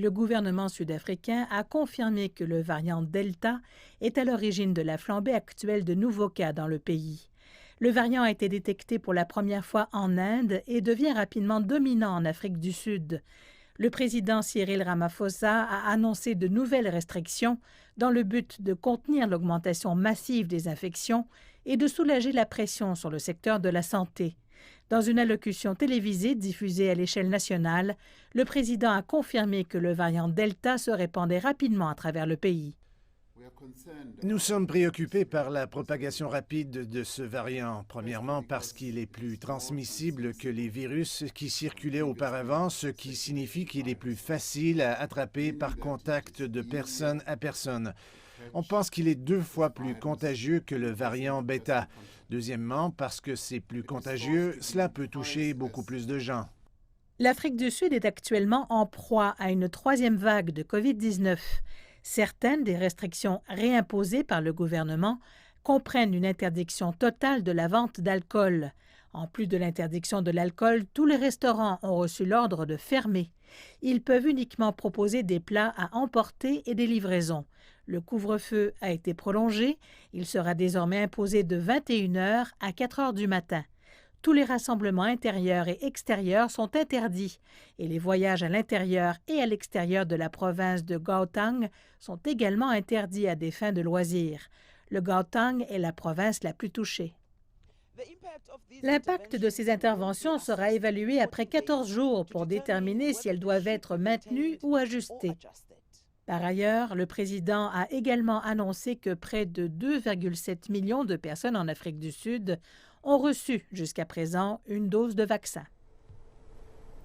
Le gouvernement sud-africain a confirmé que le variant Delta est à l'origine de la flambée actuelle de nouveaux cas dans le pays. Le variant a été détecté pour la première fois en Inde et devient rapidement dominant en Afrique du Sud. Le président Cyril Ramaphosa a annoncé de nouvelles restrictions dans le but de contenir l'augmentation massive des infections et de soulager la pression sur le secteur de la santé. Dans une allocution télévisée diffusée à l'échelle nationale, le président a confirmé que le variant Delta se répandait rapidement à travers le pays. Nous sommes préoccupés par la propagation rapide de ce variant. Premièrement, parce qu'il est plus transmissible que les virus qui circulaient auparavant, ce qui signifie qu'il est plus facile à attraper par contact de personne à personne. On pense qu'il est 2 fois plus contagieux que le variant Beta. Deuxièmement, parce que c'est plus contagieux, cela peut toucher beaucoup plus de gens. L'Afrique du Sud est actuellement en proie à une 3e vague de COVID-19. Certaines des restrictions réimposées par le gouvernement comprennent une interdiction totale de la vente d'alcool. En plus de l'interdiction de l'alcool, tous les restaurants ont reçu l'ordre de fermer. Ils peuvent uniquement proposer des plats à emporter et des livraisons. Le couvre-feu a été prolongé. Il sera désormais imposé de 21 heures à 4 heures du matin. Tous les rassemblements intérieurs et extérieurs sont interdits et les voyages à l'intérieur et à l'extérieur de la province de Gauteng sont également interdits à des fins de loisirs. Le Gauteng est la province la plus touchée. L'impact de ces interventions sera évalué après 14 jours pour déterminer si elles doivent être maintenues ou ajustées. Par ailleurs, le président a également annoncé que près de 2,7 millions de personnes en Afrique du Sud ont reçu jusqu'à présent une dose de vaccin.